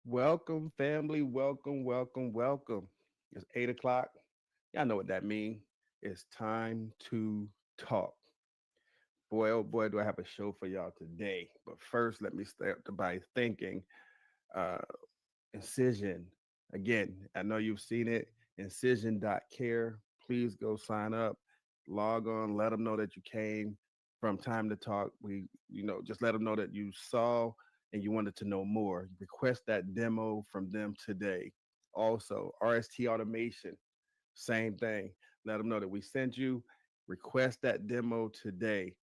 Welcome, family. Welcome, welcome, welcome. It's 8 o'clock. Y'all know what that means. It's time to talk. Boy, oh boy, do I have a show for y'all today. But first, let me start by thanking uh, Incision. Again, I know you've seen it. Incision.care. Please go sign up, log on, let them know that you came from time to talk. Just let them know that you saw and you wanted to know more. Request that demo from them today. Also, RST Automation, same thing. Let them know that we sent you. Request that demo today.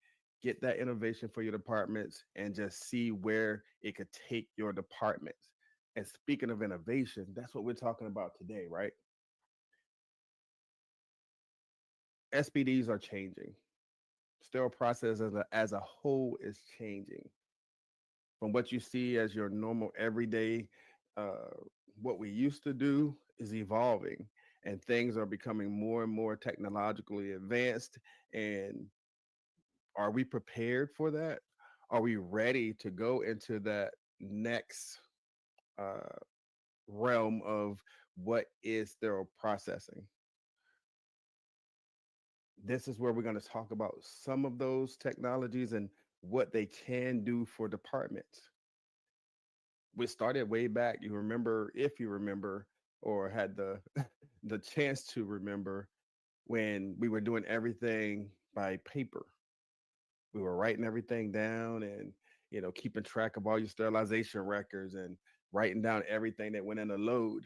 Get that innovation for your departments and just see where it could take your departments. And speaking of innovation, that's what we're talking about today, right? SPDs are changing. Sterile process as a whole is changing from what you see as your normal everyday. Uh, what we used to do is evolving, and things are becoming more and more technologically advanced. And are we prepared for that? Are we ready to go into that next uh, realm of what is sterile processing? This is where we're going to talk about some of those technologies and what they can do for departments. We started way back. You remember, if you remember, or had the the chance to remember, when we were doing everything by paper. We were writing everything down and keeping track of all your sterilization records and writing down everything that went in a load.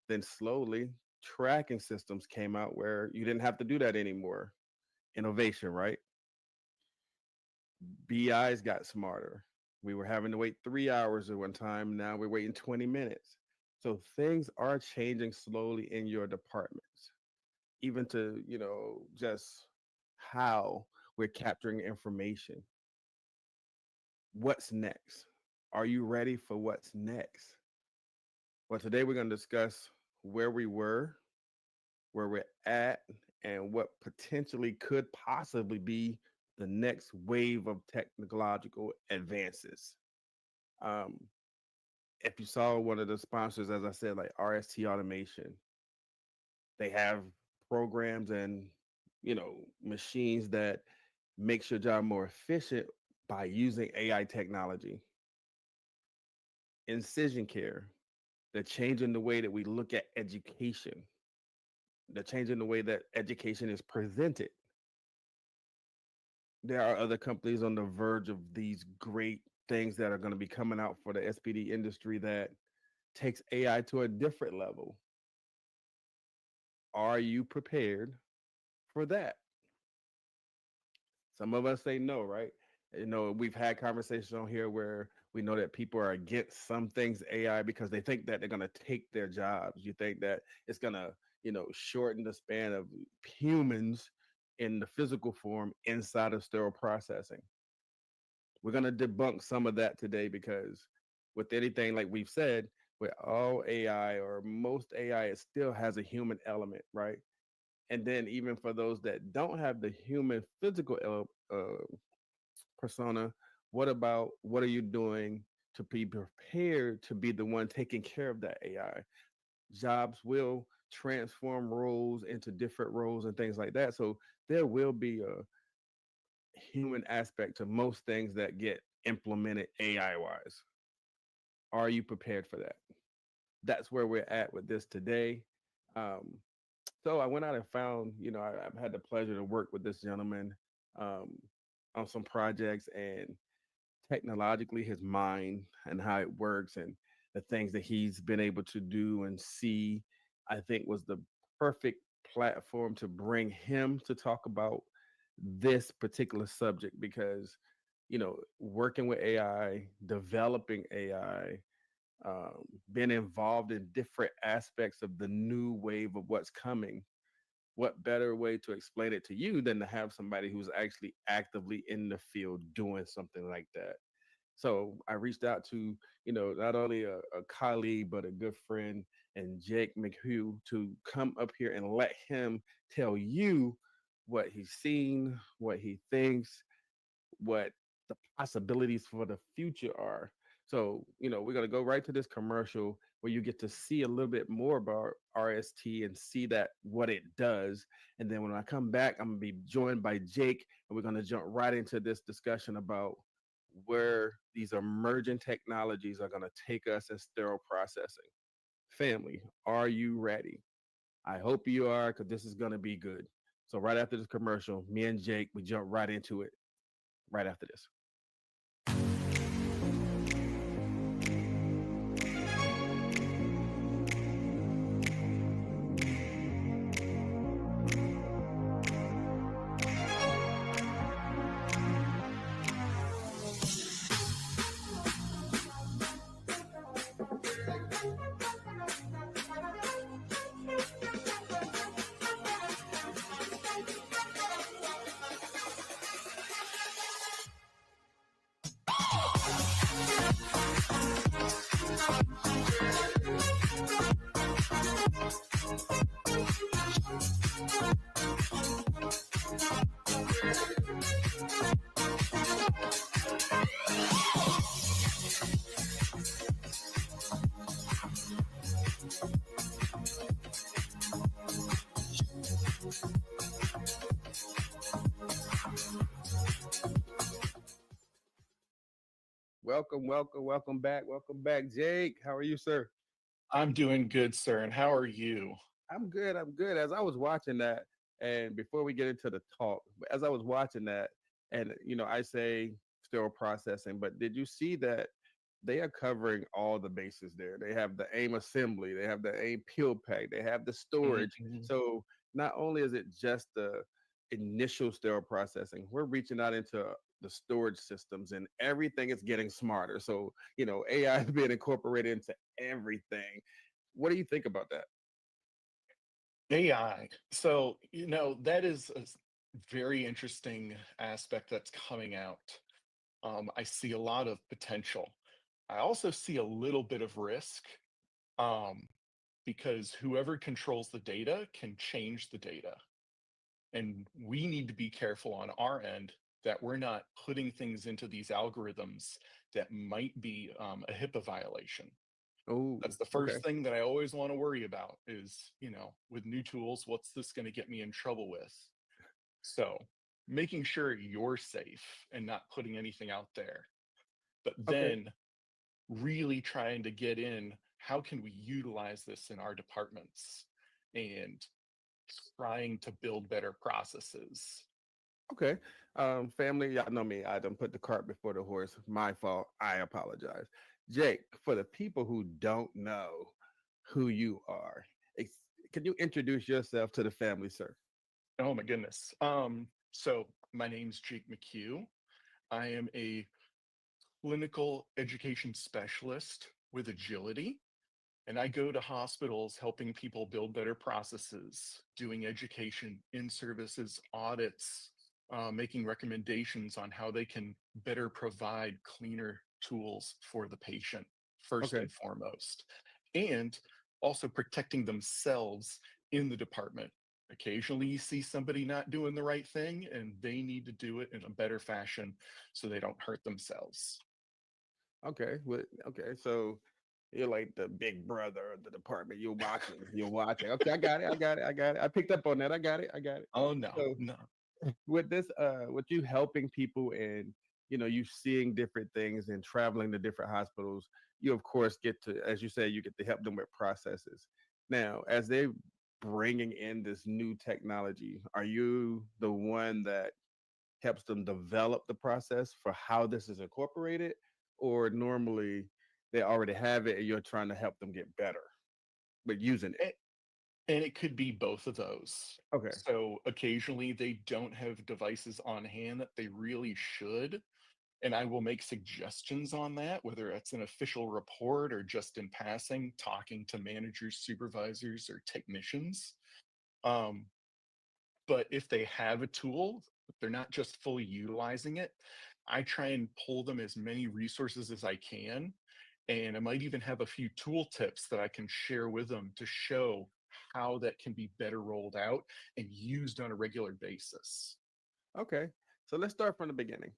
Then slowly, tracking systems came out where you didn't have to do that anymore. Innovation, right? BIs got smarter. We were having to wait 3 hours at one time. Now we're waiting 20 minutes. So things are changing slowly in your departments, even to, just how we're capturing information. What's next? Are you ready for what's next? Well, today we're going to discuss where we were, where we're at, and what potentially could possibly be the next wave of technological advances. Um, if you saw one of the sponsors, as I said, like RST Automation, they have programs and machines that makes your job more efficient by using AI technology. Incision care, they're changing the way that we look at education. They're changing the way that education is presented. There are other companies on the verge of these great things that are going to be coming out for the SPD industry that takes AI to a different level. Are you prepared for that? Some of us say no, right? We've had conversations on here where we know that people are against some things AI because they think that they're going to take their jobs. You think that it's going to, shorten the span of humans in the physical form inside of sterile processing. We're going to debunk some of that today because with anything like we've said, with all AI or most AI, it still has a human element, right? And then even for those that don't have the human physical persona, what are you doing to be prepared to be the one taking care of that AI? Jobs will transform roles into different roles and things like that. So there will be a human aspect to most things that get implemented AI wise. Are you prepared for that? That's where we're at with this today. Um, so I went out and found, I've had the pleasure to work with this gentleman um, on some projects, and technologically, his mind and how it works and the things that he's been able to do and see, I think was the perfect platform to bring him to talk about this particular subject because, working with AI, developing AI, been involved in different aspects of the new wave of what's coming. What better way to explain it to you than to have somebody who's actually actively in the field doing something like that? So I reached out to, not only a colleague, but a good friend and Jake McHugh to come up here and let him tell you what he's seen, what he thinks, what the possibilities for the future are. So, we're going to go right to this commercial where you get to see a little bit more about RST and see that what it does. And then when I come back, I'm going to be joined by Jake, and we're going to jump right into this discussion about where these emerging technologies are going to take us in sterile processing. Family, are you ready? I hope you are, because this is going to be good. So, right after this commercial, me and Jake, we jump right into it right after this. Welcome back. Welcome back, Jake. How are you, sir? I'm doing good, sir. And how are you? I'm good. I'm good. As I was watching that, and before we get into the talk, as I was watching that, and I say sterile processing, but did you see that they are covering all the bases there? They have the AIM assembly, they have the AIM peel pack, they have the storage. Mhm. So not only is it just the initial sterile processing, we're reaching out into the storage systems, and everything is getting smarter. So AI is being incorporated into everything. What do you think about that? AI. So, that is a very interesting aspect that's coming out. I see a lot of potential. I also see a little bit of risk um, because whoever controls the data can change the data. And we need to be careful on our end that we're not putting things into these algorithms that might be a HIPAA violation. Oh, That's the okay. first thing that I always want to worry about is, with new tools, what's this going to get me in trouble with? So making sure you're safe and not putting anything out there, but Okay. then really trying to get in, how can we utilize this in our departments and trying to build better processes? Okay. Family, y'all know me. I done put the cart before the horse. My fault. I apologize. Jake, for the people who don't know who you are, ex- can you introduce yourself to the family, sir? Oh my goodness. So my name's Jake McHugh. I am a clinical education specialist with agility. And I go to hospitals helping people build better processes, doing education, in services, audits, making recommendations on how they can better provide cleaner tools for the patient, first Okay. and foremost, and also protecting themselves in the department. Occasionally, you see somebody not doing the right thing, and they need to do it in a better fashion so they don't hurt themselves. Okay. Okay. So you're like the big brother of the department. You're watching. You're watching. Okay. I got it. I got it. I got it. I picked up on that. I got it. I got it. Oh, no, So no. with this with you helping people, and you seeing different things and traveling to different hospitals, you of course get to, as you say, you get to help them with processes. Now as they bringing in this new technology, are you the one that helps them develop the process for how this is incorporated, or normally they already have it and you're trying to help them get better with using it? And it could be both of those. Okay. So occasionally they don't have devices on hand that they really should. And I will make suggestions on that, whether it's an official report or just in passing, talking to managers, supervisors, or technicians. Um, but if they have a tool, but they're not just fully utilizing it, I try and pull them as many resources as I can. And I might even have a few tool tips that I can share with them to show how that can be better rolled out and used on a regular basis. Okay. So let's start from the beginning.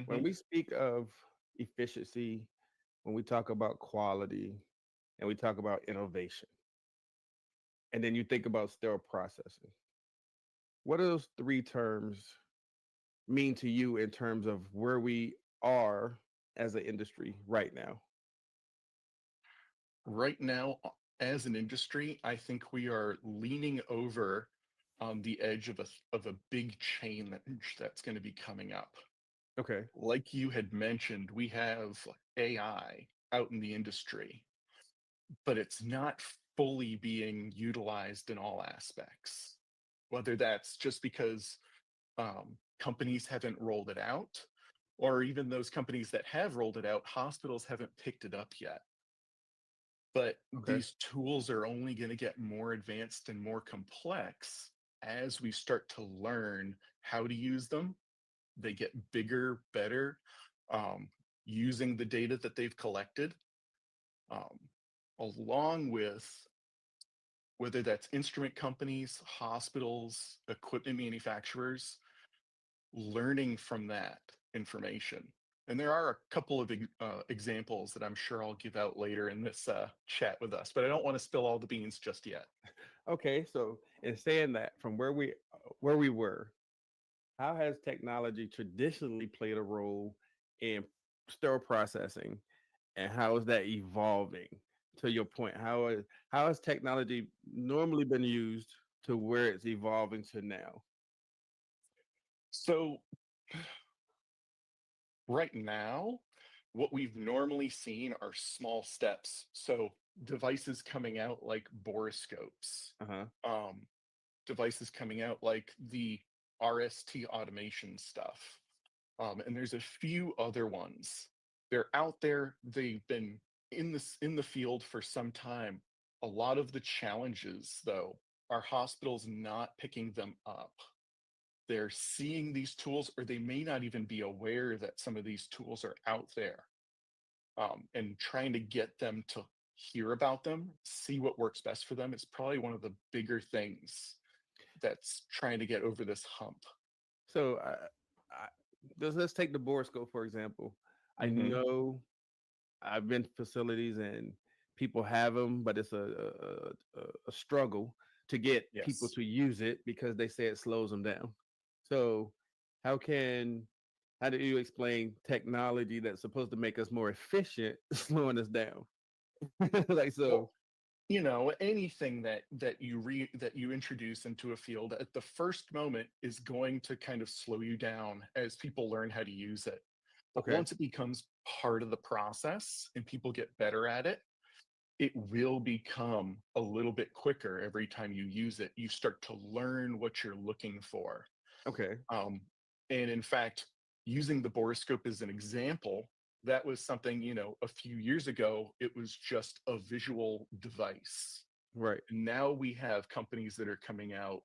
When Mhm. we speak of efficiency, when we talk about quality and we talk about innovation, and then you think about sterile processing, what do those three terms mean to you in terms of where we are as an industry right now? Right now, as an industry, I think we are leaning over on the edge of a big chain that's going to be coming up. Okay. Like you had mentioned, we have AI out in the industry, but it's not fully being utilized in all aspects. Whether that's just because companies haven't rolled it out, or even those companies that have rolled it out, hospitals haven't picked it up yet. But Okay. these tools are only going to get more advanced and more complex as we start to learn how to use them. They get bigger, better, um, using the data that they've collected, um, along with whether that's instrument companies, hospitals, equipment manufacturers, learning from that information. And there are a couple of examples that I'm sure I'll give out later in this chat with us, but I don't want to spill all the beans just yet. Okay. So in saying that, from where we were, how has technology traditionally played a role in sterile processing, and how is that evolving? To your point, how has technology normally been used to where it's evolving to now? So, right now, what we've normally seen are small steps. So, devices coming out like borescopes, Uh huh. um, devices coming out like the RST automation stuff. And there's a few other ones. They're out there. They've been in the field for some time. A lot of the challenges, though, are hospitals not picking them up. They're seeing these tools, or they may not even be aware that some of these tools are out there, and trying to get them to hear about them, see what works best for them is probably one of the bigger things that's trying to get over this hump. So, I, let's take the borescope for example. I Hmm. know I've been to facilities and people have them, but it's a struggle to get people Yes, to use it because they say it slows them down. So, how can how do you explain technology that's supposed to make us more efficient slowing us down? Like well, so. anything that you introduce into a field at the first moment is going to kind of slow you down as people learn how to use it. But Okay. once it becomes part of the process and people get better at it, it will become a little bit quicker every time you use it. You start to learn what you're looking for. Okay. Um, and in fact, using the borescope as an example, that was something, a few years ago, it was just a visual device. Right. Now we have companies that are coming out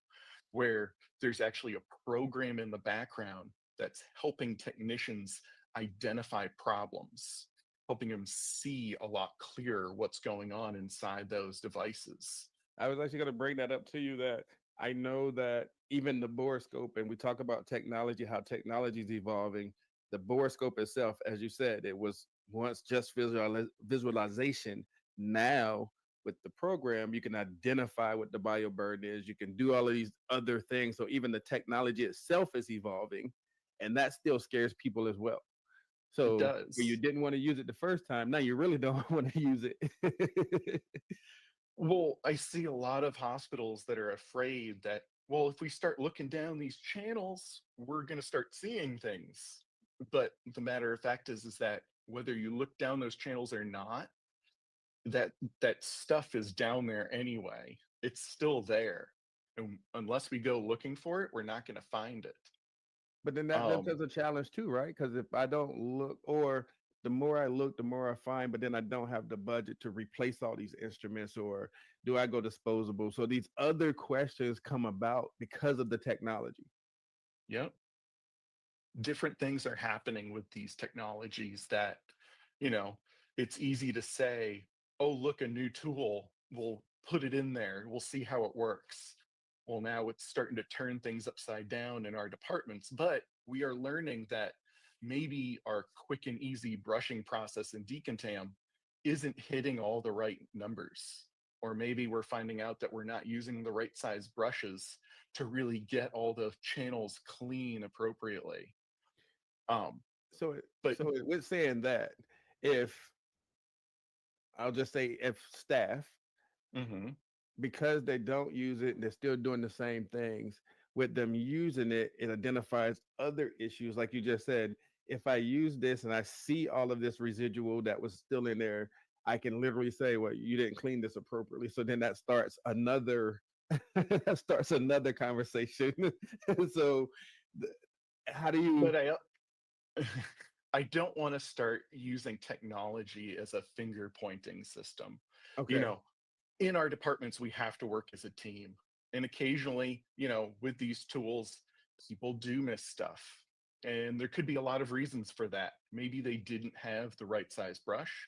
where there's actually a program in the background that's helping technicians identify problems, helping them see a lot clearer what's going on inside those devices. I was actually going to bring that up to you that I know that even the borescope, and we talk about technology, how technology is evolving. The borescope itself, as you said, it was once just visualization. Now, with the program, you can identify what the bioburden is. You can do all of these other things. So even the technology itself is evolving, and that still scares people as well. It So where you does. didn't want to use it the first time, now you really don't want to use it. Well, I see a lot of hospitals that are afraid that, well, if we start looking down these channels, we're going to start seeing things. But the matter of fact is that whether you look down those channels or not, that that stuff is down there anyway. It's still there. And unless we go looking for it, we're not going to find it. But then that Um, becomes a challenge too, right? Because if I don't look, or the more I look, the more I find, but then I don't have the budget to replace all these instruments, or do I go disposable? So these other questions come about because of the technology. yep. Different things are happening with these technologies that, you know, it's easy to say, oh, look, a new tool, we'll put it in there, we'll see how it works. Well, now it's starting to turn things upside down in our departments, but we are learning that maybe our quick and easy brushing process in decontam isn't hitting all the right numbers. Or maybe we're finding out that we're not using the right size brushes to really get all the channels clean appropriately. Um, So, but with saying that, if I'll just say if staff, mhm. because they don't use it, they're still doing the same things. With them using it, it identifies other issues. Like you just said, if I use this and I see all of this residual that was still in there, I can literally say, well, you didn't clean this appropriately. So then that starts another that starts another conversation. So how do you But I don't want to start using technology as a finger pointing system. You okay. know, in our departments, we have to work as a team. And occasionally, with these tools, people do miss stuff. And there could be a lot of reasons for that. Maybe they didn't have the right size brush.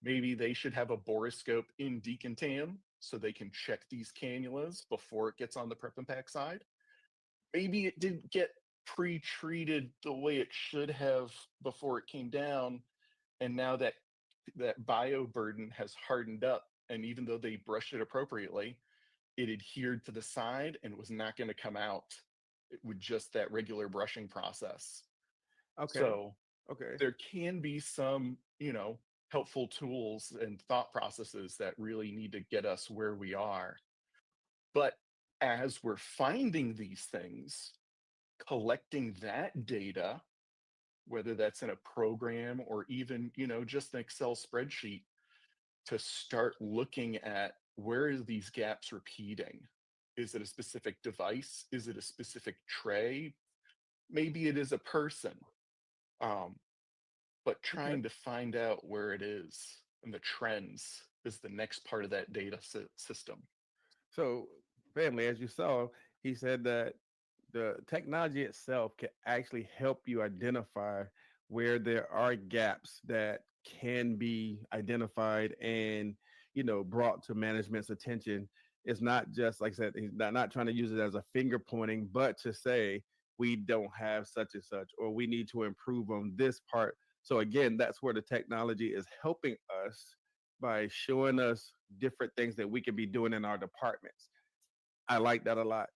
Maybe they should have a borescope in decontam so they can check these cannulas before it gets on the prep and pack side. Maybe it didn't get pre-treated the way it should have before it came down, and now that bio burden has hardened up, and even though they brushed it appropriately, it adhered to the side and was not going to come out with just that regular brushing process. Okay. So Okay. there can be some helpful tools and thought processes that really need to get us where we are. But as we're finding these things, collecting that data, whether that's in a program or even, just an Excel spreadsheet, to start looking at where are these gaps repeating? Is it a specific device? Is it a specific tray? Maybe it is a person. Um, but Okay. trying to find out where it is and the trends is the next part of that data system. So, family, as you saw, he said that the technology itself can actually help you identify where there are gaps that can be identified and brought to management's attention. It's not just like I said, he's not trying to use it as a finger pointing, but to say we don't have such and such, or we need to improve on this part. So again, that's where the technology is helping us by showing us different things that we could be doing in our departments. I like that a lot.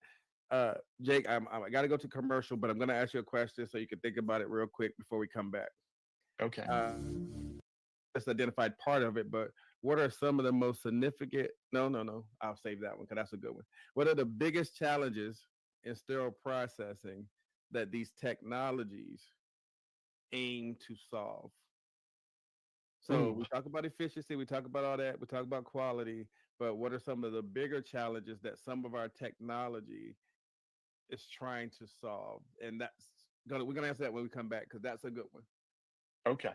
Jake, I got to go to commercial, but I'm going to ask you a question so you can think about it real quick before we come back. Okay. Just identified part of it, but what are some of the most significant? No, no, no. I'll save that one because that's a good one. What are the biggest challenges in sterile processing that these technologies aim to solve? So Ooh, we talk about efficiency, we talk about all that, we talk about quality, but what are some of the bigger challenges that some of our technology is trying to solve? And we're gonna answer that when we come back because that's a good one. okay.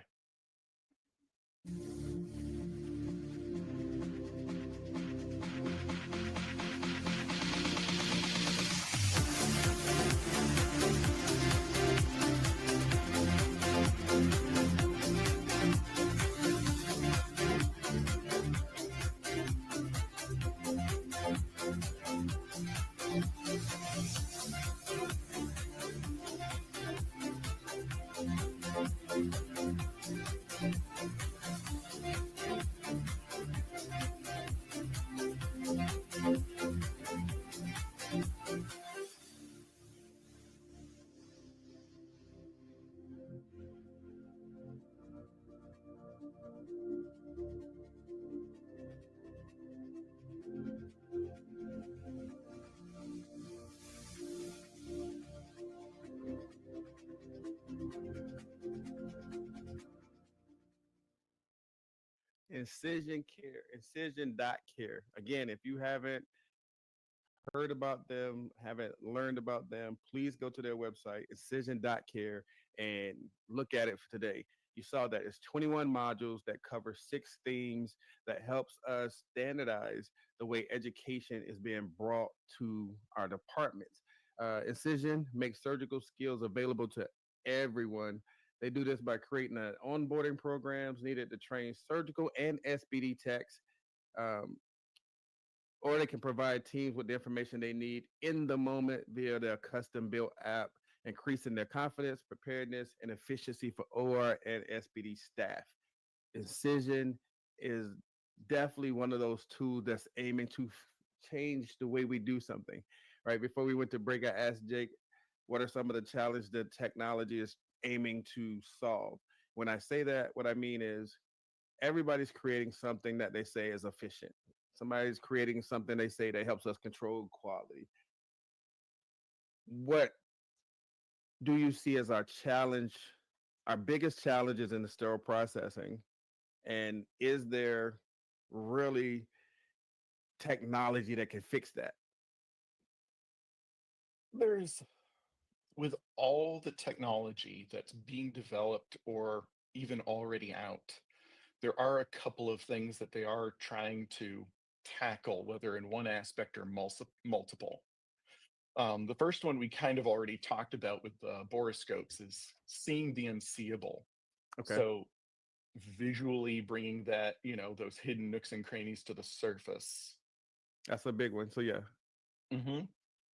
Incision Care, Incision Care. Again, if you haven't heard about them, haven't learned about them, please go to their website, Incision Care, and look at it for today. You saw that it's 21 modules that cover 6 themes that helps us standardize the way education is being brought to our departments. Incision makes surgical skills available to everyone. They do this by creating onboarding programs needed to train surgical and SBD techs, um, or they can provide teams with the information they need in the moment via their custom built app. increasing their confidence, preparedness, and efficiency for OR and SPD staff. Incision is definitely one of those tools that's aiming to change the way we do something. Right before we went to break, I asked Jake, what are some of the challenges that technology is aiming to solve? When I say that, what I mean is everybody's creating something that they say is efficient. Somebody's creating something they say that helps us control quality. What do you see as our challenge, our biggest challenges in the sterile processing? And is there really technology that can fix that? There's, with all the technology that's being developed or even already out, there are a couple of things that they are trying to tackle, whether in one aspect or multiple. The first one we kind of already talked about with the borescopes is seeing the unseeable. Okay, So visually bringing that, those hidden nooks and crannies to the surface. that's a big one. So yeah, hmm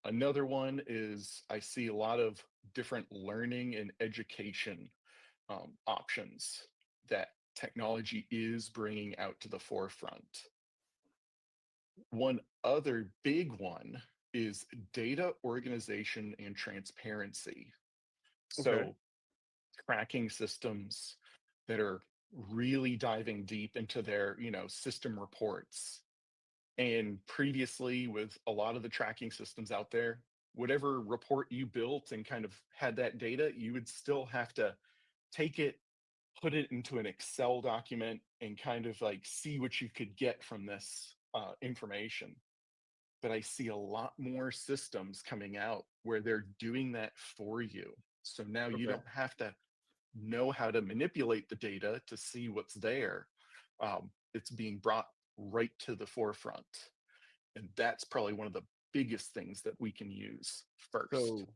Another one is I see a lot of different learning and education options that technology is bringing out to the forefront. One other big one is data organization and transparency. okay, So, tracking systems that are really diving deep into their, system reports. And previously, with a lot of the tracking systems out there, whatever report you built and kind of had that data, you would still have to take it, put it into an Excel document, and kind of like see what you could get from this information. But I see a lot more systems coming out where they're doing that for you. So now you okay. don't have to know how to manipulate the data to see what's there. It's being brought right to the forefront. And that's probably one of the biggest things that we can use first. So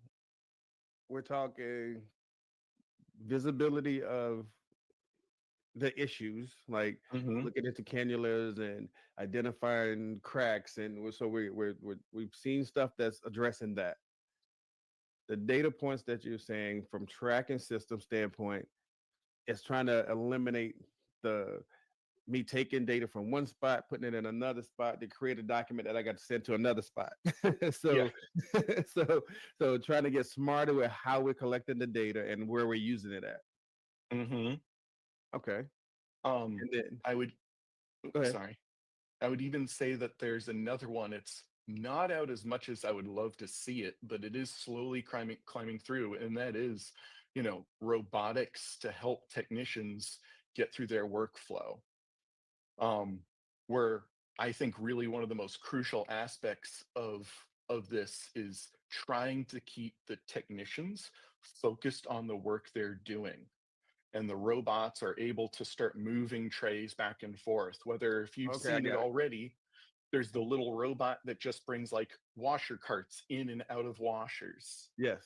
we're talking visibility of the issues, like hmm looking into cannulas and identifying cracks, and so we've seen stuff that's addressing that. The data points that you're saying from tracking system standpoint is trying to eliminate the me taking data from one spot, putting it in another spot to create a document that I got to send to another spot. Yeah. so, so, so trying to get smarter with how we're collecting the data and where we're using it at. hmm Okay, Um, and then I would, go ahead. sorry, I would even say that there's another one. It's not out as much as I would love to see it, but it is slowly climbing through, and that is, robotics to help technicians get through their workflow. um, where I think really one of the most crucial aspects of this is trying to keep the technicians focused on the work they're doing. And the robots are able to start moving trays back and forth. Whether if you've Okay, I seen it got it. already, there's the little robot that just brings like washer carts in and out of washers. Yes.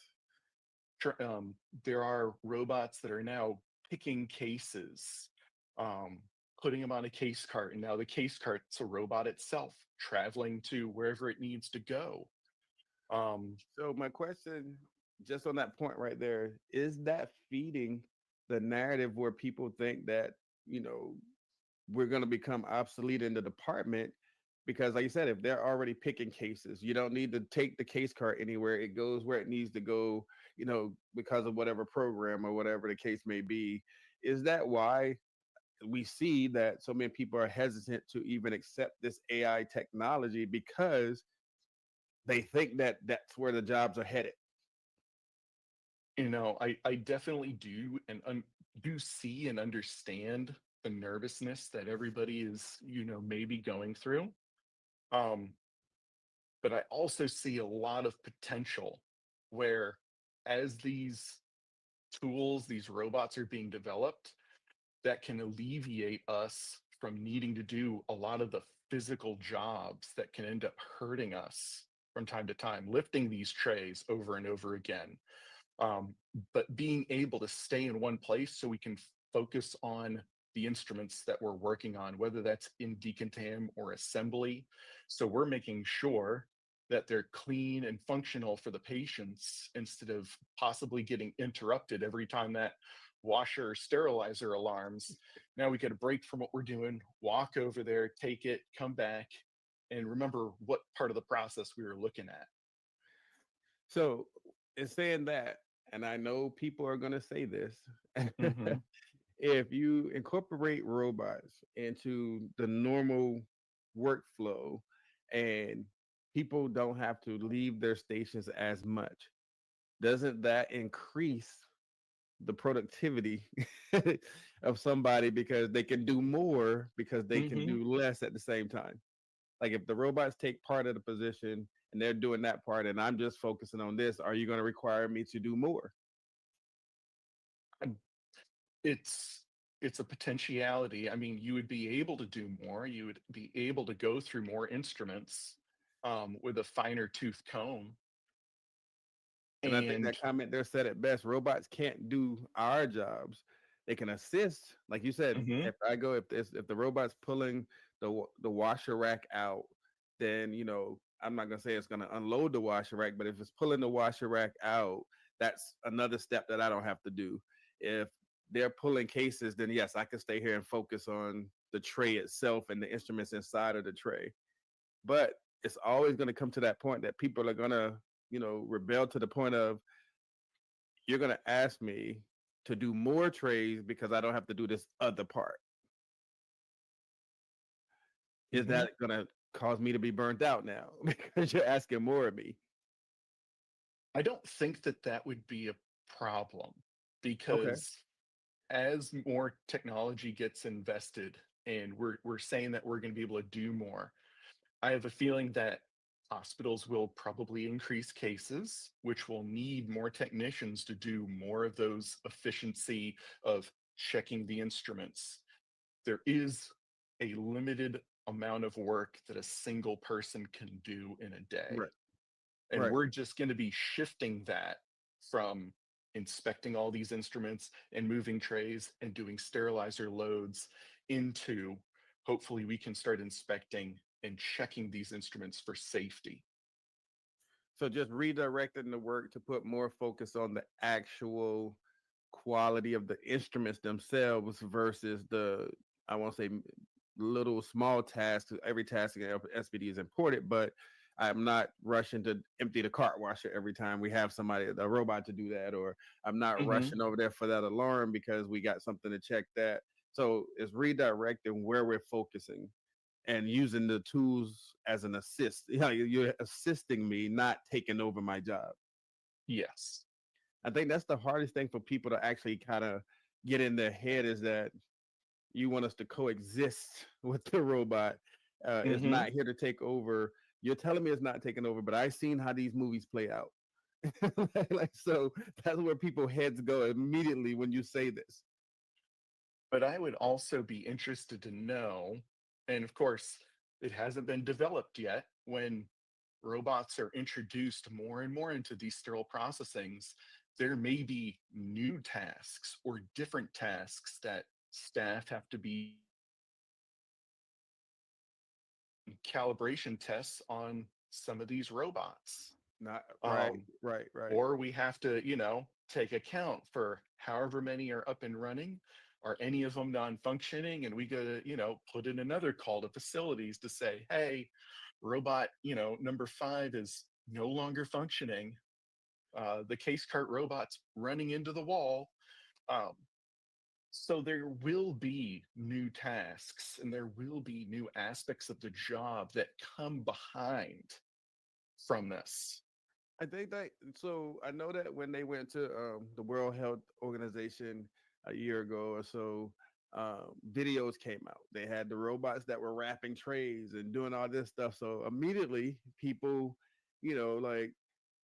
There are robots that are now picking cases, um, putting them on a case cart, and now the case cart's a robot itself traveling to wherever it needs to go. Um, So my question, just on that point right there, is that feeding the narrative where people think that you know we're going to become obsolete in the department? Because, like you said, if they're already picking cases, you don't need to take the case cart anywhere. It goes where it needs to go, because of whatever program or whatever the case may be. Is that why we see that so many people are hesitant to even accept this AI technology because they think that that's where the jobs are headed? I definitely do and do see and understand the nervousness that everybody is, maybe going through. Um, but I also see a lot of potential where as these tools, these robots are being developed, that can alleviate us from needing to do a lot of the physical jobs that can end up hurting us from time to time, lifting these trays over and over again. Um, but being able to stay in one place so we can focus on the instruments that we're working on, whether that's in decontam or assembly. So we're making sure that they're clean and functional for the patients instead of possibly getting interrupted every time that washer or sterilizer alarms. Now we get a break from what we're doing, walk over there, take it, come back, and remember what part of the process we were looking at. So, in saying that, and I know people are going to say this, Hmm. if you incorporate robots into the normal workflow and people don't have to leave their stations as much, doesn't that increase the productivity of somebody because they can do more because they can Hmm. do less at the same time? Like if the robots take part of the position and they're doing that part and I'm just focusing on this, are you going to require me to do more? It's it's a potentiality. I mean, you would be able to do more. You would be able to go through more instruments with a finer tooth comb. And I think And that comment there said it best. Robots can't do our jobs. They can assist. Like you said, mhm, if the robot's pulling the washer rack out, then I'm not gonna say it's gonna unload the washer rack, but if it's pulling the washer rack out, that's another step that I don't have to do. If they're pulling cases, then yes, I can stay here and focus on the tray itself and the instruments inside of the tray. But it's always going to come to that point that people are going to rebel to the point of you're going to ask me to do more trays because I don't have to do this other part. Is mhm. that going to cause me to be burnt out now because you're asking more of me? I don't think that that would be a problem Okay. because as more technology gets invested and we're saying that we're going to be able to do more, I have a feeling that hospitals will probably increase cases, which will need more technicians to do more of those efficiency of checking the instruments. There is a limited amount of work that a single person can do in a day. Right. And Right. we're just going to be shifting that from inspecting all these instruments and moving trays and doing sterilizer loads into hopefully we can start inspecting and checking these instruments for safety. So just redirecting the work to put more focus on the actual quality of the instruments themselves versus the, I won't say little small tasks. Every task in SPD is important, but I'm not rushing to empty the cart washer every time we have somebody, a robot, to do that, or I'm not Hmm. rushing over there for that alarm because we got something to check that. So it's redirecting where we're focusing and using the tools as an assist. You're assisting me, not taking over my job. Yes. I think that's the hardest thing for people to actually kind of get in their head is that you want us to coexist with the robot. It's Hmm. not here to take over. You're telling me it's not taking over, but I've seen how these movies play out. Like so, that's where people heads go immediately when you say this. But I would also be interested to know, and of course, it hasn't been developed yet, when robots are introduced more and more into these sterile processings, there may be new tasks or different tasks that staff have to be calibration tests on some of these robots. Not right, Um, right, right. or we have to, take account for however many are up and running. Are any of them non-functioning? And we go to, put in another call to facilities to say, hey, robot, number 5 is no longer functioning. The case cart robot's running into the wall. Um, so there will be new tasks and there will be new aspects of the job that come behind from this. I think that so I know that when they went to the World Health Organization a year ago or so, videos came out. They had the robots that were wrapping trays and doing all this stuff. So immediately people, like,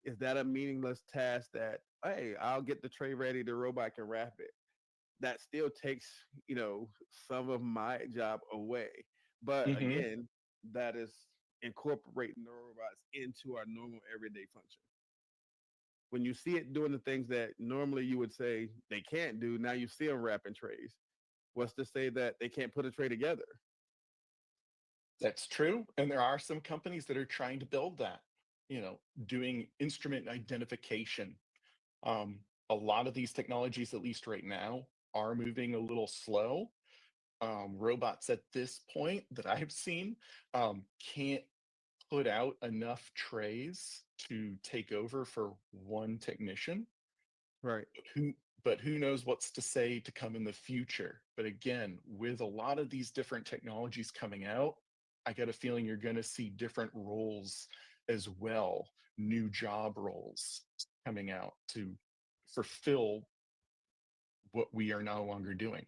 is that a meaningless task that, hey, I'll get the tray ready, the robot can wrap it? That still takes, some of my job away. But Hmm. again, that is incorporating the robots into our normal everyday function. When you see it doing the things that normally you would say they can't do, now you see them wrapping trays. What's to say that they can't put a tray together? That's true. And there are some companies that are trying to build that. doing instrument identification. A lot of these technologies, at least right now, are moving a little slow. Robots at this point that I've seen can't put out enough trays to take over for one technician. Right. Who, but who knows what's to say to come in the future? But again, with a lot of these different technologies coming out, I got a feeling you're going to see different roles as well, new job roles coming out to fulfill what we are no longer doing.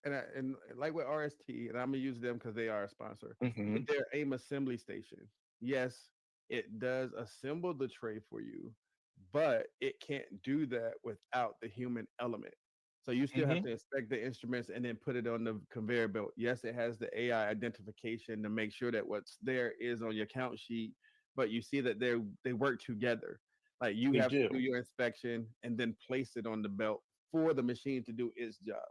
And like with RST, and I'm gonna use them because they are a sponsor. Hmm. With their AIM assembly station, yes, it does assemble the tray for you, but it can't do that without the human element. So you still have Hmm. to inspect the instruments and then put it on the conveyor belt. Yes, it has the AI identification to make sure that what's there is on your count sheet, but you see that they work together. Like you They have to do do. your inspection and then place it on the belt for the machine to do its job.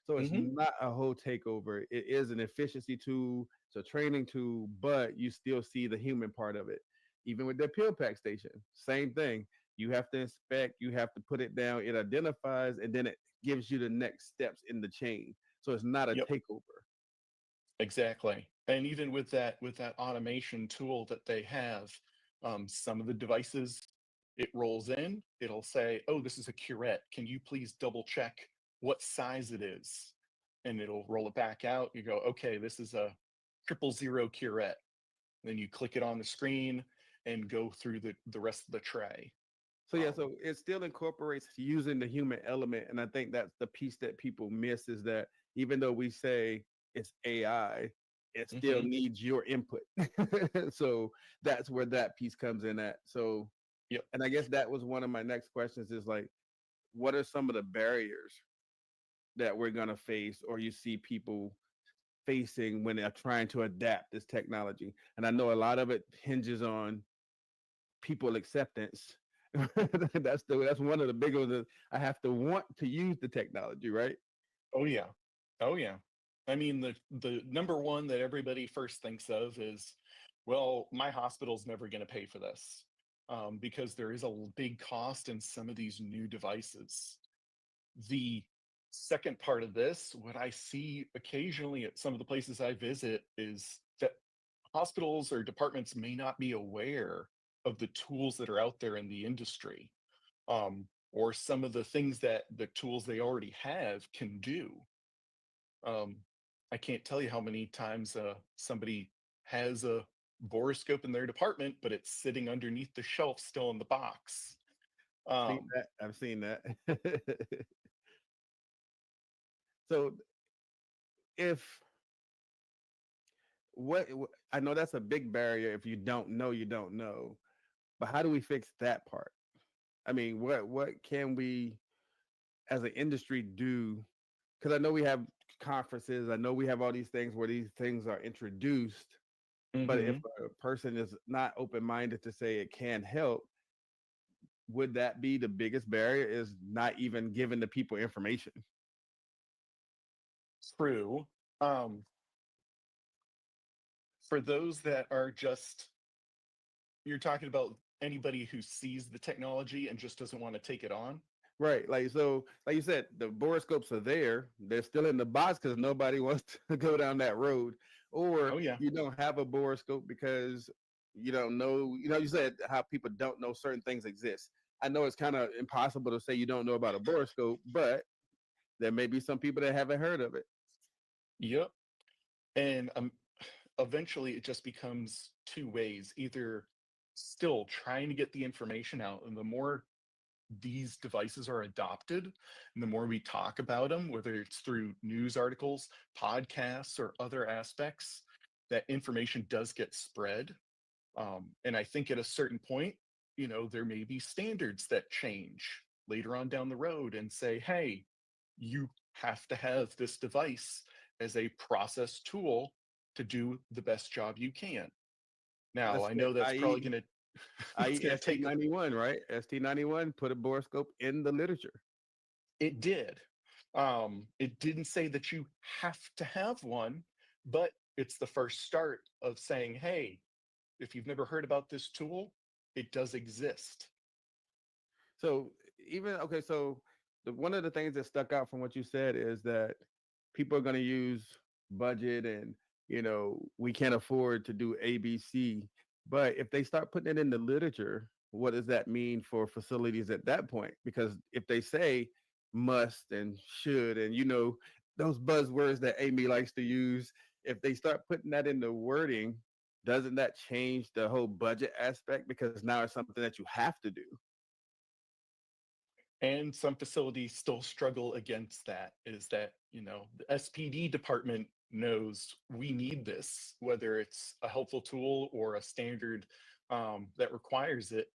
So it's Hmm. not a whole takeover. It is an efficiency tool, it's a training tool, but you still see the human part of it. Even with the pill pack station, same thing. You have to inspect, you have to put it down, it identifies, and then it gives you the next steps in the chain. So it's not a Yep. takeover. Exactly. And even with that automation tool that they have, some of the devices, it rolls in, it'll say, "Oh, this is a curette. Can you please double check what size it is?" And it'll roll it back out. You go, "Okay, this is a 000 curette." Then you click it on the screen and go through the rest of the tray. So yeah, Um, so it still incorporates using the human element, and I think that's the piece that people miss is that even though we say it's AI, it still mhm. needs your input. So that's where that piece comes in at. So, Yep. and I guess that was one of my next questions is like, what are some of the barriers that we're gonna face, or you see people facing when they're trying to adapt this technology? And I know a lot of it hinges on people acceptance. That's one of the big ones. I have to want to use the technology, right? Oh yeah. Oh yeah. I mean, the number one that everybody first thinks of is, well, my hospital's never going to pay for this, because there is a big cost in some of these new devices. The second part of this, what I see occasionally at some of the places I visit, is that hospitals or departments may not be aware of the tools that are out there in the industry, or some of the things that the tools they already have can do. Um, I can't tell you how many times somebody has a borescope in their department, but it's sitting underneath the shelf still in the box. Seen Um, that. I've seen that. So if I know that's a big barrier. If you don't know, you don't know. But how do we fix that part? I mean, what can we as an industry do? Because I know we have conferences. I know we have all these things where these things are introduced. But if mhm. a person is not open minded to say it can help, would that be the biggest barrier? Is not even giving the people information? True. Um, for those that are just, you're talking about anybody who sees the technology and just doesn't want to take it on. Right. Like so, like you said, the borescopes are there. They're still in the box because nobody wants to go down that road. Or Oh yeah. you don't have a borescope because you don't know, you said how people don't know certain things exist. I know it's kind of impossible to say you don't know about a borescope, but there may be some people that haven't heard of it. Yep. And eventually it just becomes two ways, either still trying to get the information out, and the more these devices are adopted and the more we talk about them, whether it's through news articles, podcasts, or other aspects, that information does get spread. And I think at a certain point, there may be standards that change later on down the road and say, hey, you have to have this device as a process tool to do the best job you can. Now, Let's I say know that's probably IE going to, it's IE going to take, ST91, right? ST91 put a borescope in the literature. it did. It didn't say that you have to have one, but it's the first start of saying, hey, if you've never heard about this tool, it does exist. So even okay, so one of the things that stuck out from what you said is that people are going to use budget and we can't afford to do ABC. But if they start putting it in the literature, what does that mean for facilities at that point? Because if they say must and should and those buzzwords that Amy likes to use, if they start putting that in the wording, doesn't that change the whole budget aspect? Because now it's something that you have to do. And some facilities still struggle against that, is that, the SPD department knows we need this, whether it's a helpful tool or a standard that requires it.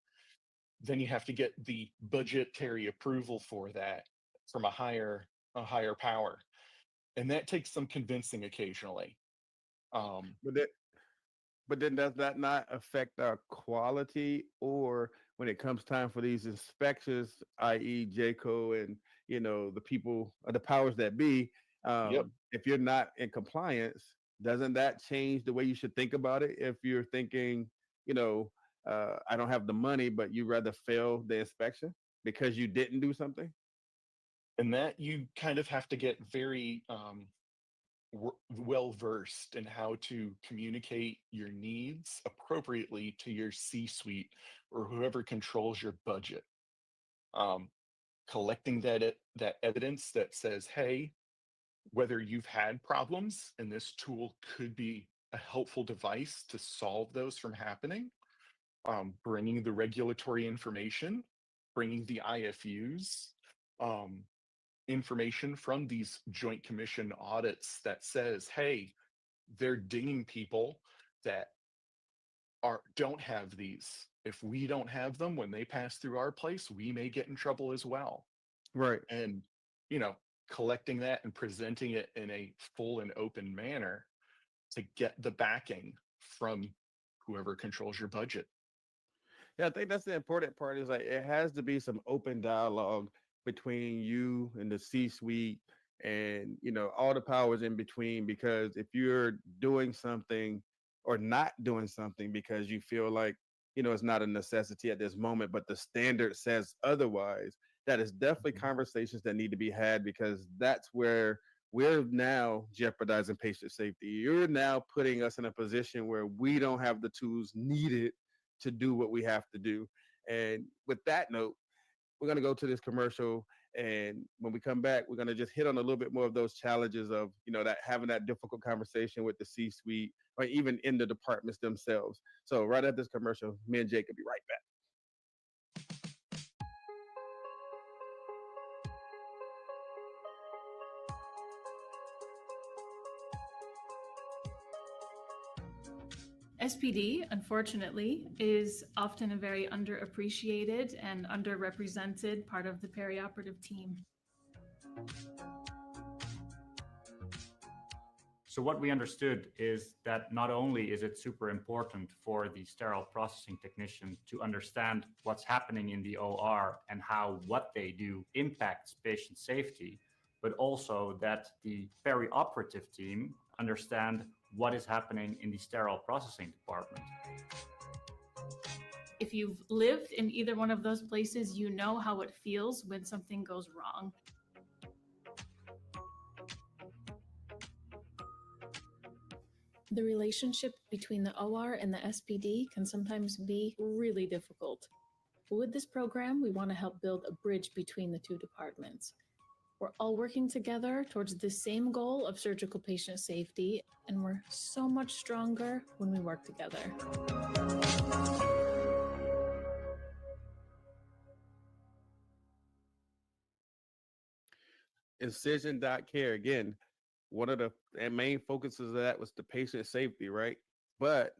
Then you have to get the budgetary approval for that from a higher power, and that takes some convincing occasionally. Um, But that But then does that not affect our quality, or when it comes time for these inspections, i.e., JACO and the people or the powers that be, yep. if you're not in compliance, doesn't that change the way you should think about it? If you're thinking, you know, I don't have the money, but you rather fail the inspection because you didn't do something. And that you kind of have to get very well versed in how to communicate your needs appropriately to your C suite or whoever controls your budget. Um, Collecting that evidence that says, hey, whether you've had problems and this tool could be a helpful device to solve those from happening, bringing the regulatory information, bringing the IFUs, um, information from these joint commission audits that says, hey, they're dinging people that don't have these. If we don't have them when they pass through our place, we may get in trouble as well. Right. And you know, collecting that and presenting it in a full and open manner to get the backing from whoever controls your budget. Yeah, I think that's the important part is like it has to be some open dialogue between you and the C suite and all the powers in between, because if you're doing something or not doing something because you feel like it's not a necessity at this moment, but the standard says otherwise, that is definitely Mhm. conversations that need to be had, because that's where we're now jeopardizing patient safety. You're now putting us in a position where we don't have the tools needed to do what we have to do. And with that note, we're going to go to this commercial. And when we come back, we're going to just hit on a little bit more of those challenges of, that having that difficult conversation with the C suite or even in the departments themselves. So, right after this commercial, me and Jake will be right back. SPD, unfortunately, is often a very underappreciated and underrepresented part of the perioperative team. So what we understood is that not only is it super important for the sterile processing technician to understand what's happening in the OR and how what they do impacts patient safety, but also that the perioperative team understand what is happening in the sterile processing department. If you've lived in either one of those places, you know how it feels when something goes wrong. The relationship between the OR and the SPD can sometimes be really difficult. With this program, we want to help build a bridge between the two departments. We're all working together towards the same goal of surgical patient safety, and we're so much stronger when we work together. Incision.care, again, one of the main focuses of that was the patient safety, right? But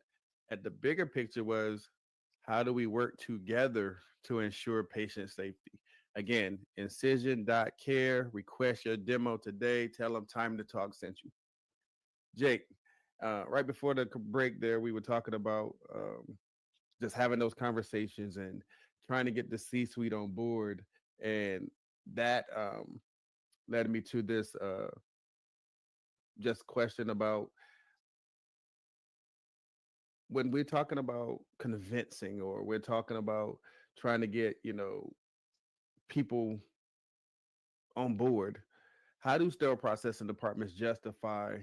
at the bigger picture was, how do we work together to ensure patient safety? Again, incision.care, request your demo today. Tell them Time to Talk sent you. Jake, right before the break there, we were talking about just having those conversations and trying to get the C suite on board. And that led me to this just question about when we're talking about convincing, or we're talking about trying to get, people on board, how do sterile processing departments justify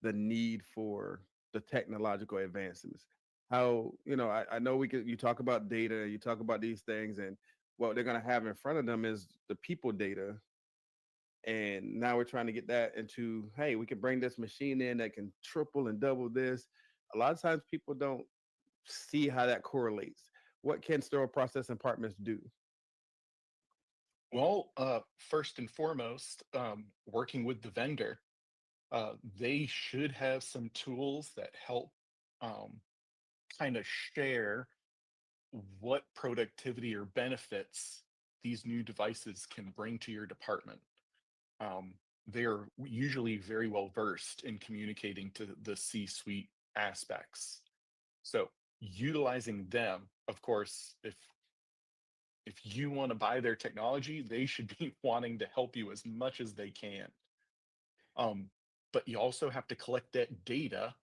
the need for the technological advancements? How, I know you talk about data, you talk about these things, and what they're going to have in front of them is the people data. And now we're trying to get that into, hey, we can bring this machine in that can triple and double this. A lot of times people don't see how that correlates. What can sterile processing departments do? Well, first and foremost, working with the vendor, they should have some tools that help um, kind of share what productivity or benefits these new devices can bring to your department. Um, they're usually very well versed in communicating to the C-suite aspects. So utilizing them, of course, if you want to buy their technology, they should be wanting to help you as much as they can. Um, but you also have to collect that data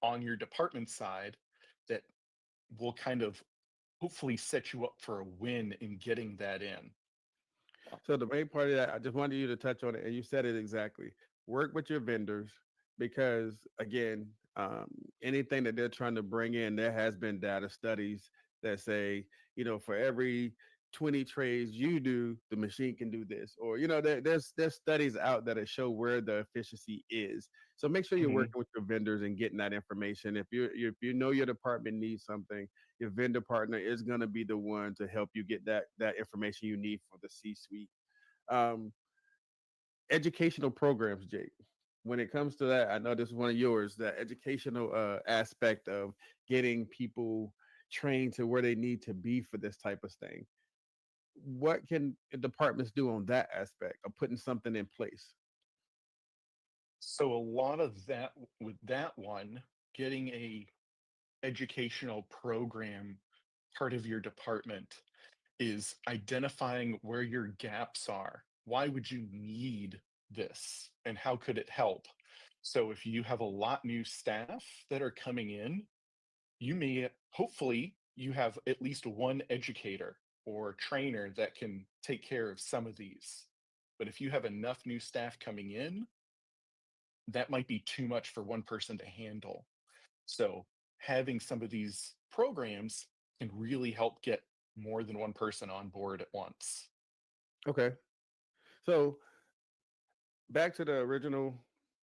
on your department side that will kind of hopefully set you up for a win in getting that in. So the main part of that, I just wanted you to touch on it, and you said it exactly. Work with your vendors, because again, anything that they're trying to bring in, there has been data studies that say, for every 20 trays you do, the machine can do this, or there's studies out that show where the efficiency is. So make sure you're Mhm. working with your vendors and getting that information. If you know your department needs something, your vendor partner is going to be the one to help you get that information you need for the C-suite. Um, Educational programs, Jake. When it comes to that, I know this is one of yours. That educational aspect of getting people trained to where they need to be for this type of thing. What can departments do on that aspect of putting something in place? So a lot of that with that one, getting a educational program part of your department is identifying where your gaps are. Why would you need this and how could it help? So if you have a lot new staff that are coming in, you may hopefully you have at least one educator or trainer that can take care of some of these. But if you have enough new staff coming in, that might be too much for one person to handle. So having some of these programs can really help get more than one person on board at once. Okay, so back to the original.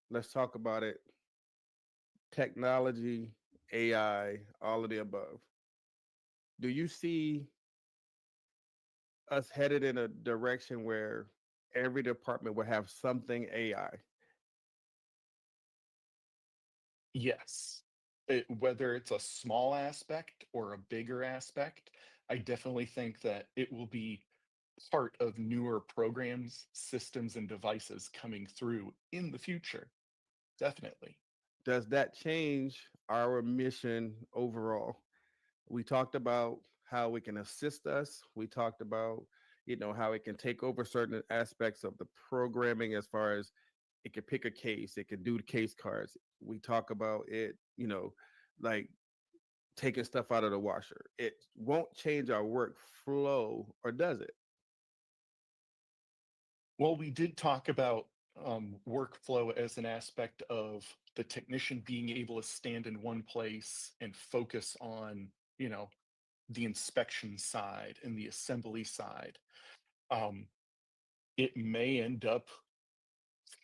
Let's talk about it. Technology, AI, all of the above. Do you see us headed in a direction where every department will have something AI? Yes. Whether it's a small aspect or a bigger aspect, I definitely think that it will be part of newer programs, systems, and devices coming through in the future. Definitely. Does that change our mission overall? We talked about how it can assist us. We talked about, how it can take over certain aspects of the programming, as far as it can pick a case, it can do the case cards. We talk about it, like taking stuff out of the washer. It won't change our workflow, or does it? Well, we did talk about workflow as an aspect of the technician being able to stand in one place and focus on, you know, the inspection side and the assembly side. Um, it may end up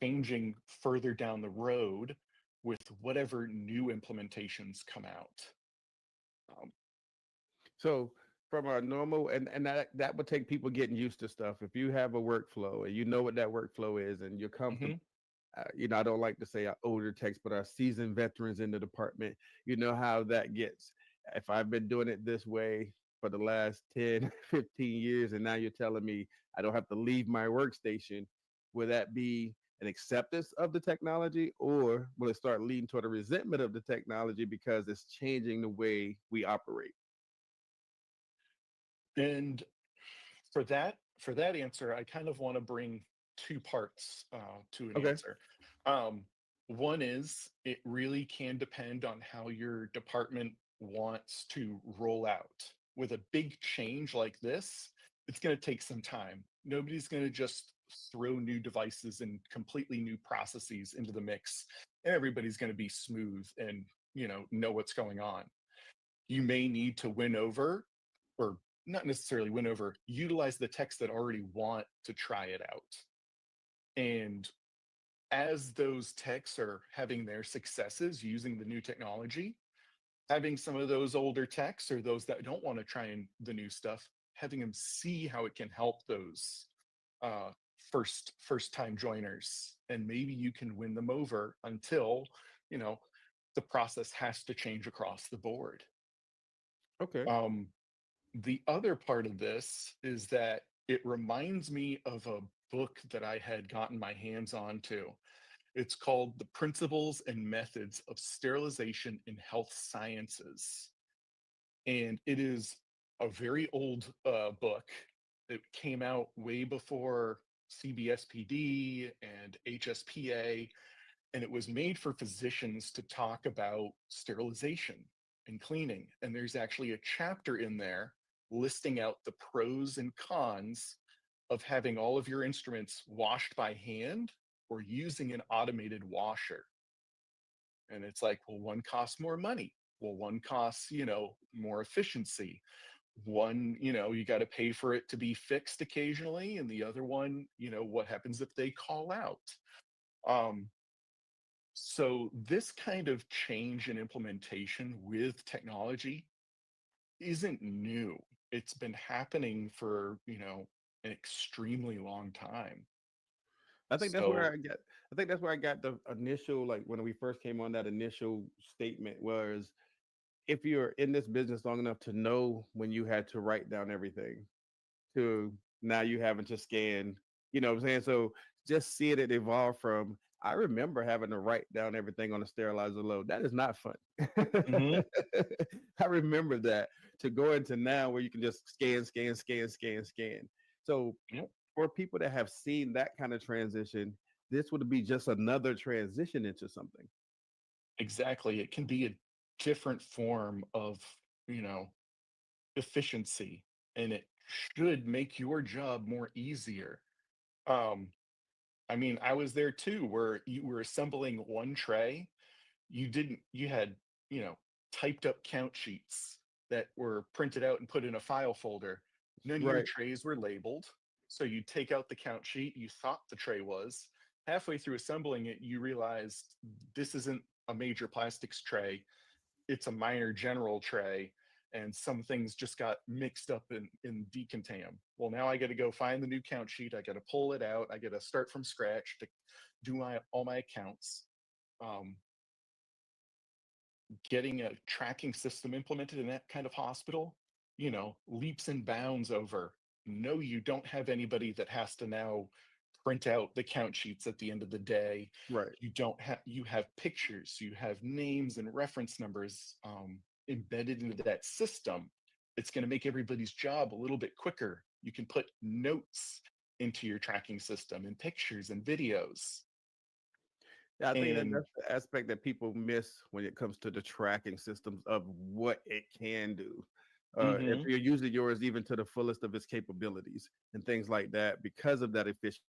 changing further down the road with whatever new implementations come out. Um, So from a normal, and that would take people getting used to stuff. If you have a workflow and you know what that workflow is and you're comfortable, mhm. I don't like to say our older techs, but our seasoned veterans in the department, you know how that gets. If I've been doing it this way for the last 10, 15 years, and now you're telling me I don't have to leave my workstation, will that be an acceptance of the technology, or will it start leading toward a resentment of the technology because it's changing the way we operate? And for that answer, I kind of want to bring two parts to an Okay. answer. Um, One is it really can depend on how your department wants to roll out. With a big change like this, it's going to take some time. Nobody's going to just throw new devices and completely new processes into the mix, and everybody's going to be smooth and, know what's going on. You may need to win over, or not necessarily win over, utilize the techs that already want to try it out. And as those techs are having their successes using the new technology, having some of those older techs or those that don't want to try the new stuff, having them see how it can help those uh, first time joiners, and maybe you can win them over until you know the process has to change across the board. Okay. Um, the other part of this is that it reminds me of a book that I had gotten my hands on to. It's called The Principles and Methods of Sterilization in Health Sciences. And it is a very old book. It came out way before CBSPD and HSPA, and it was made for physicians to talk about sterilization and cleaning. And there's actually a chapter in there listing out the pros and cons of having all of your instruments washed by hand or using an automated washer. And it's like, well, one costs more money. Well, one costs, more efficiency. One, you got to pay for it to be fixed occasionally. And the other one, what happens if they call out? Um, so this kind of change in implementation with technology isn't new. It's been happening for, an extremely long time. I think that's where So, I get. I think that's where I got the initial, like when we first came on, that initial statement was, if you're in this business long enough to know when you had to write down everything, to now you having to scan, you know what I'm saying? So just seeing it evolve from, I remember having to write down everything on a sterilizer load. That is not fun. mhm, I remember that, to go into now where you can just scan, scan, scan, scan, scan. So yep, for people that have seen that kind of transition, this would be just another transition into something. exactly. It can be a different form of, you know, efficiency, and it should make your job more easier. Um, I mean, I was there too, where you were assembling one tray. You had, you know, typed up count sheets that were printed out and put in a file folder. None of your Right. trays were labeled. So you take out the count sheet you thought the tray was. Halfway through assembling it, you realized this isn't a major plastics tray, it's a minor general tray, and some things just got mixed up in decontam. Well, now I got to go find the new count sheet. I got to pull it out. I got to start from scratch to do all my accounts. Um, Getting a tracking system implemented in that kind of hospital, leaps and bounds over. No, you don't have anybody that has to now print out the count sheets at the end of the day. Right. You have pictures, you have names and reference numbers embedded into that system. It's going to make everybody's job a little bit quicker. You can put notes into your tracking system and pictures and videos. Yeah, I think that And that's the aspect that people miss when it comes to the tracking systems of what it can do. If mhm, you're using yours even to the fullest of its capabilities and things like that, because of that efficiency